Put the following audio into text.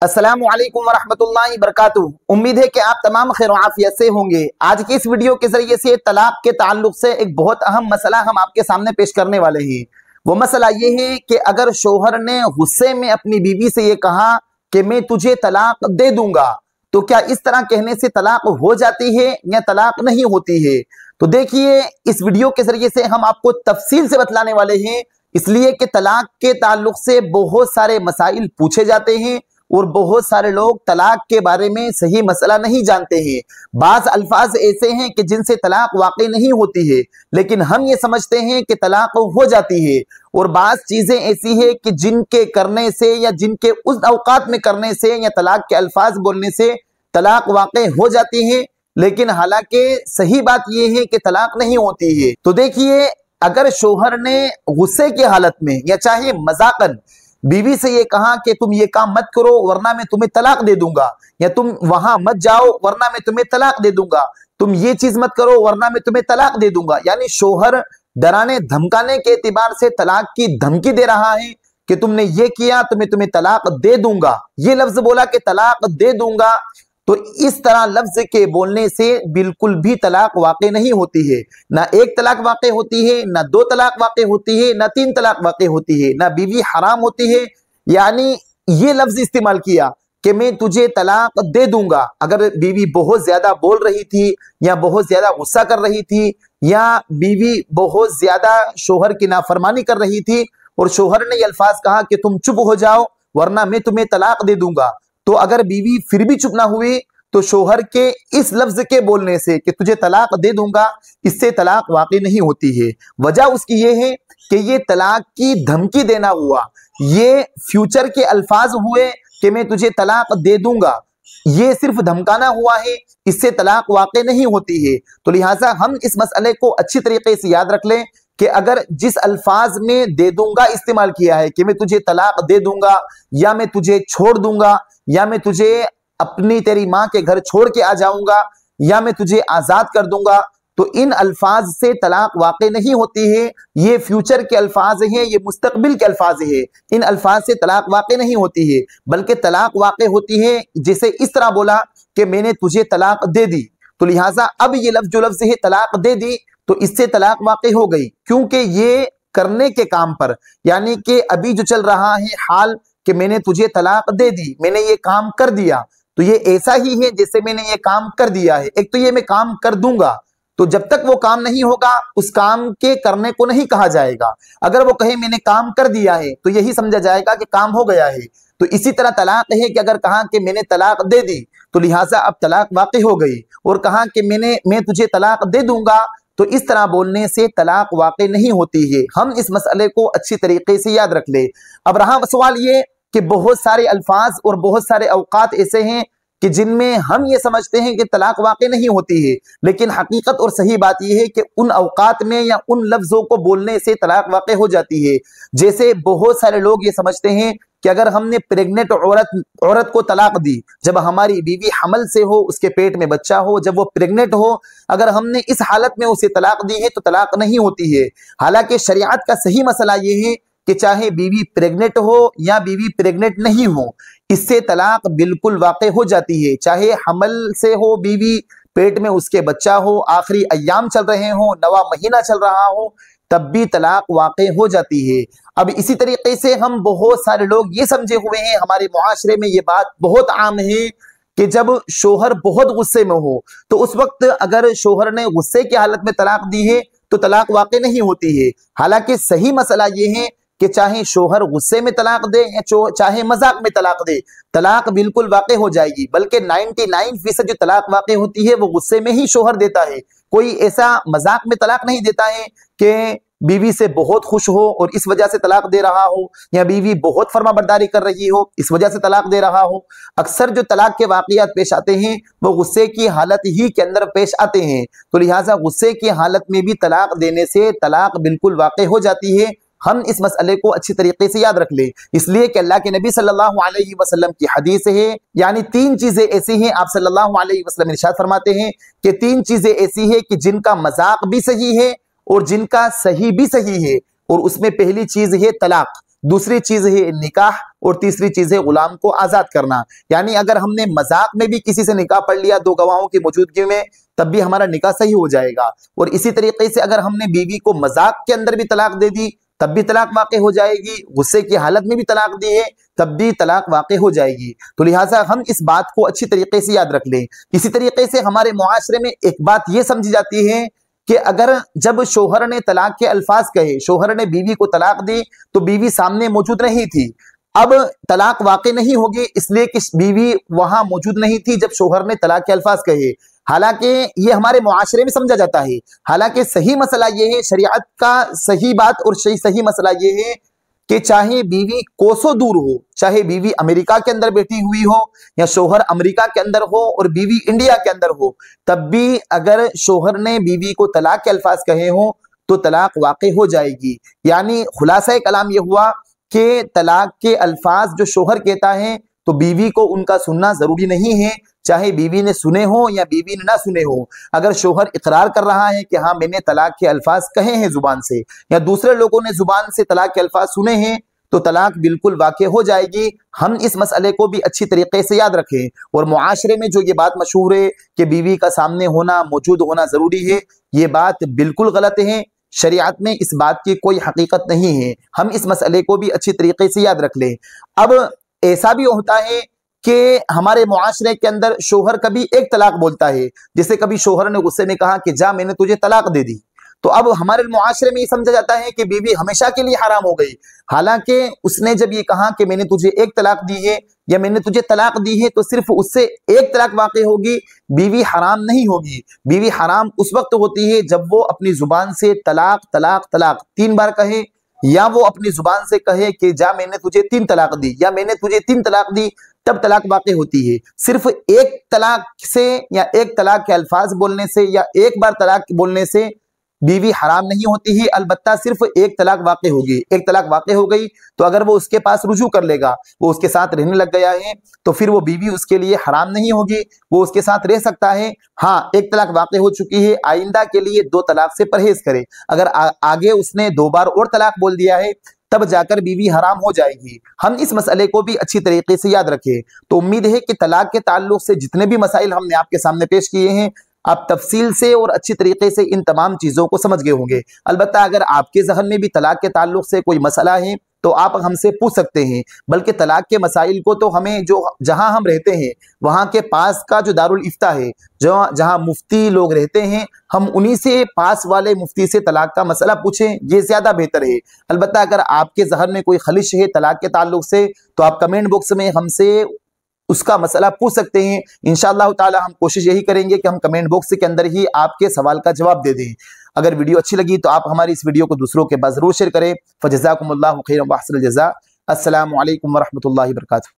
अस्सलामु अलैकुम वरहमतुल्लाहि वबरकातुहू। उम्मीद है कि आप तमाम खैर आफियत से होंगे। आज की इस वीडियो के जरिए से तलाक के ताल्लुक से एक बहुत अहम मसला हम आपके सामने पेश करने वाले हैं। वो मसला ये है कि अगर शोहर ने गुस्से में अपनी बीवी से ये कहा कि मैं तुझे तलाक दे दूंगा, तो क्या इस तरह कहने से तलाक हो जाती है या तलाक नहीं होती है? तो देखिए, इस वीडियो के जरिए से हम आपको तफसील से बतलाने वाले हैं, इसलिए कि तलाक के ताल्लुक से बहुत सारे मसाइल पूछे जाते हैं और बहुत सारे लोग तलाक के बारे में सही मसला नहीं जानते हैं। बाज अल्फाज ऐसे हैं कि जिनसे तलाक वाकई नहीं होती है, लेकिन हम ये समझते हैं कि तलाक हो जाती है। और बाज चीजें ऐसी है कि जिनके करने से या जिनके उस औकात में करने से या तलाक के अल्फाज बोलने से तलाक वाकई हो जाती है, लेकिन हालांकि सही बात यह है कि तलाक नहीं होती है। तो देखिए, अगर शोहर ने गुस्से की हालत में या चाहे मजाकन बीवी से ये कहा कि तुम ये काम मत करो वरना मैं तुम्हें तलाक दे दूंगा, या तुम वहां मत जाओ वरना मैं तुम्हें तलाक दे दूंगा, तुम ये चीज मत करो वरना मैं तुम्हें तलाक दे दूंगा, यानी शोहर डराने धमकाने के एतबार से तलाक की धमकी दे रहा है कि तुमने ये किया तो मैं तुम्हें तलाक दे दूंगा। ये लफ्ज बोला कि तलाक दे दूंगा, तो इस तरह लफ्ज के बोलने से बिल्कुल भी तलाक वाक़ई नहीं होती है। ना एक तलाक वाक़ई होती है, ना दो तलाक वाक़ई होती है, ना तीन तलाक वाक़ई होती है, ना बीवी हराम होती है। यानी ये लफ्ज इस्तेमाल किया कि मैं तुझे तलाक दे दूंगा। अगर बीवी बहुत ज्यादा बोल रही थी या बहुत ज्यादा गुस्सा कर रही थी या बीवी बहुत ज्यादा शोहर की नाफरमानी कर रही थी और शोहर ने ये अल्फाज कहा कि तुम चुप हो जाओ वरना मैं तुम्हें तलाक दे दूंगा, तो अगर बीवी फिर भी चुप ना हुई तो शोहर के इस लफ्ज के बोलने से कि तुझे तलाक दे दूंगा, इससे तलाक वाकई नहीं होती है। वजह उसकी ये है कि ये तलाक की धमकी देना हुआ, ये फ्यूचर के अल्फाज हुए कि मैं तुझे तलाक दे दूंगा, ये सिर्फ धमकाना हुआ है, इससे तलाक वाकई नहीं होती है। तो लिहाजा हम इस मसले को अच्छी तरीके से याद रख लें कि अगर जिस अल्फाज में दे दूंगा इस्तेमाल किया है कि मैं तुझे तलाक दे दूंगा या मैं तुझे छोड़ दूंगा या मैं तुझे अपनी तेरी माँ के घर छोड़ के आ जाऊंगा या मैं तुझे आजाद कर दूंगा, तो इन अल्फाज से तलाक वाकई नहीं होती है। ये फ्यूचर के अल्फाज हैं, ये मुस्तकबिल के अल्फाज हैं। इन अल्फाज से तलाक वाकई नहीं होती है, बल्कि तलाक वाकई होती है जैसे इस तरह बोला कि मैंने तुझे तलाक दे दी। तो लिहाजा अब ये लफ्ज जो लफ्ज है तलाक दे दी, तो इससे तलाक वाकई हो गई, क्योंकि ये करने के काम पर, यानी कि अभी जो चल रहा है हाल कि मैंने तुझे तलाक दे दी, मैंने ये काम कर दिया, तो ये ऐसा ही है जैसे मैंने ये काम कर दिया है। एक तो ये मैं काम कर दूंगा, तो जब तक वो काम नहीं होगा उस काम के करने को नहीं कहा जाएगा। अगर वो कहे मैंने काम कर दिया है तो यही समझा जाएगा कि काम हो गया है। तो इसी तरह तलाक है कि अगर कहा कि मैंने तलाक दे दी तो लिहाजा अब तलाक वाकई हो गई, और कहा कि मैं तुझे तलाक दे दूंगा, तो इस तरह बोलने से तलाक वाकई नहीं होती है। हम इस मसले को अच्छी तरीके से याद रख ले। अब रहा सवाल ये कि बहुत सारे अल्फाज और बहुत सारे औकात ऐसे हैं कि जिनमें हम ये समझते हैं कि तलाक वाकई नहीं होती है, लेकिन हकीकत और सही बात यह है कि उन औकात में या उन लफ्जों को बोलने से तलाक वाकई हो जाती है। जैसे बहुत सारे लोग ये समझते हैं कि अगर हमने प्रेग्नेंट औरत को तलाक दी, जब हमारी बीवी हमल से हो, उसके पेट में बच्चा हो, जब वो प्रेग्नेंट हो, अगर हमने इस हालत में उसे तलाक दी है तो तलाक नहीं होती है। हालांकि शरीयत का सही मसला ये है कि चाहे बीवी प्रेग्नेंट हो या बीवी प्रेग्नेंट नहीं हो, इससे तलाक बिल्कुल वाकई हो जाती है। चाहे हमल से हो बीवी, पेट में उसके बच्चा हो, आखिरी अय्याम चल रहे हो, नवा महीना चल रहा हो, तब भी तलाक वाकई हो जाती है। अब इसी तरीके से हम बहुत सारे लोग ये समझे हुए हैं, हमारे मुआशरे में ये बात बहुत आम है कि जब शोहर बहुत गुस्से में हो तो उस वक्त अगर शोहर ने गुस्से की हालत में तलाक दी है तो तलाक वाकई नहीं होती है। हालांकि सही मसला ये है कि चाहे शोहर गुस्से में तलाक दे या चाहे मजाक में तलाक दे, तलाक बिल्कुल वाकई हो जाएगी। बल्कि 99% जो तलाक वाकई होती है वो गुस्से में ही शोहर देता है। कोई ऐसा मजाक में तलाक नहीं देता है कि बीवी से बहुत खुश हो और इस वजह से तलाक दे रहा हो, या बीवी बहुत फर्माबरदारी कर रही हो इस वजह से तलाक दे रहा हो। अक्सर जो तलाक के वाकयात पेश आते हैं वो गुस्से की हालत ही के अंदर पेश आते हैं। तो लिहाजा गुस्से की हालत में भी तलाक देने से तलाक बिल्कुल वाकई हो जाती है। हम इस मसले को अच्छी तरीके से याद रख ले, इसलिए कि अल्लाह के नबी सल्लल्लाहु अलैहि वसल्लम की हदीस है, यानी तीन चीजें ऐसी हैं, आप सल्लल्लाहु अलैहि वसल्लम इरशाद फरमाते हैं कि तीन चीजें ऐसी है कि जिनका मजाक भी सही है और जिनका सही भी सही है, और उसमें पहली चीज है तलाक। दूसरी चीज है निकाह, और तीसरी चीज है गुलाम को आजाद करना। यानी अगर हमने मजाक में भी किसी से निकाह पढ़ लिया दो गवाहों की मौजूदगी में, तब भी हमारा निकाह सही हो जाएगा। और इसी तरीके से अगर हमने बीवी को मजाक के अंदर भी तलाक दे दी, तब भी तलाक वाक़ हो जाएगी। गुस्से की हालत में भी तलाक दी है, तब भी तलाक वाक़ हो जाएगी। तो लिहाजा हम इस बात को अच्छी तरीके से याद रख लें। इसी तरीके से हमारे मुआशरे में एक बात यह समझी जाती है कि अगर जब शोहर ने तलाक के अल्फाज कहे, शोहर ने बीवी को तलाक दी तो बीवी सामने मौजूद नहीं थी, अब तलाक वाक़ नहीं होगी इसलिए कि बीवी वहां मौजूद नहीं थी जब शोहर ने तलाक के अल्फाज कहे। हालांकि ये हमारे मुआशरे में समझा जाता है, हालांकि सही मसला ये है, शरीयत का सही बात और सही मसला ये है कि चाहे बीवी कोसों दूर हो, चाहे बीवी अमेरिका के अंदर बैठी हुई हो या शोहर अमेरिका के अंदर हो और बीवी इंडिया के अंदर हो, तब भी अगर शोहर ने बीवी को तलाक के अल्फाज कहे हो तो तलाक वाक़ हो जाएगी। यानी खुलासा कलाम यह हुआ कि तलाक के अल्फाज जो शोहर कहता है तो बीवी को उनका सुनना जरूरी नहीं है, चाहे बीवी ने सुने हो या बीवी ने ना सुने हो। अगर शोहर इकरार कर रहा है कि हाँ मैंने तलाक के अल्फाज कहे हैं जुबान से, या दूसरे लोगों ने जुबान से तलाक के अल्फाज सुने हैं, तो तलाक बिल्कुल वाक़ हो जाएगी। हम इस मसले को भी अच्छी तरीके से याद रखें। और मुआशरे में जो ये बात मशहूर है कि बीवी का सामने होना, मौजूद होना जरूरी है, ये बात बिल्कुल गलत है। शरीयत में इस बात की कोई हकीकत नहीं है। हम इस मसले को भी अच्छी तरीके से याद रख लें। अब ऐसा भी होता है कि हमारे मुआशरे के अंदर शोहर कभी एक तलाक बोलता है, जैसे कभी शोहर ने गुस्से में कहा कि जा मैंने तुझे तलाक दे दी, तो अब हमारे मुआशरे में ये समझा जाता है कि बीवी हमेशा के लिए हराम हो गई। हालांकि उसने जब ये कहा कि मैंने तुझे एक तलाक दी है या मैंने तुझे तलाक दी है, तो सिर्फ उससे एक तलाक वाक़ होगी, बीवी हराम नहीं होगी। बीवी हराम उस वक्त होती है जब वो अपनी जुबान से तलाक तलाक तलाक 3 बार कहे, या वो अपनी जुबान से कहे कि जा मैंने तुझे 3 तलाक दी या मैंने तुझे 3 तलाक दी, तब तलाक वाक़ होती है। सिर्फ एक तलाक से या एक तलाक के अल्फाज बोलने से या एक बार तलाक बोलने से बीवी हराम नहीं होती है, अलबत्ता सिर्फ एक तलाक वाक़ होगी। एक तलाक वाक़ हो गई तो अगर वो उसके पास रुजू कर लेगा, वो उसके साथ रहने लग गया है, तो फिर वो बीवी उसके लिए हराम नहीं होगी, वो उसके साथ रह सकता है। हाँ, एक तलाक वाक़ हो चुकी है, आइंदा के लिए 2 तलाक से परहेज करे। अगर आगे उसने 2 बार और तलाक बोल दिया है, तब जाकर बीवी हराम हो जाएगी। हम इस मसले को भी अच्छी तरीके से याद रखें। तो उम्मीद है कि तलाक के ताल्लुक से जितने भी मसाइल हमने आपके सामने पेश किए हैं, आप तफसील से और अच्छी तरीके से इन तमाम चीजों को समझ गए होंगे। अलबत्ता अगर आपके ज़हन में भी तलाक के ताल्लुक से कोई मसला है तो आप हमसे पूछ सकते हैं। बल्कि तलाक के मसाइल को तो हमें जो जहां हम रहते हैं वहां के पास का जो दारुल इफ्ता है, जो जहां मुफ्ती लोग रहते हैं, हम उन्हीं से पास वाले मुफ्ती से तलाक का मसला पूछें, ये ज्यादा बेहतर है। अलबत्ता अगर आपके ज़हन में कोई खलिश है तलाक के ताल्लुक से, तो आप कमेंट बॉक्स में हमसे उसका मसला पूछ सकते हैं। इंशाअल्लाह ताला हम कोशिश यही करेंगे कि हम कमेंट बॉक्स के अंदर ही आपके सवाल का जवाब दे दें। अगर वीडियो अच्छी लगी तो आप हमारी इस वीडियो को दूसरों के पास जरूर शेयर करें। फजज़ाकुमुल्लाहु खैरन व अहसनल जज़ा। अस्सलामु अलैकुम व रहमतुल्लाहि व बरकातुहू।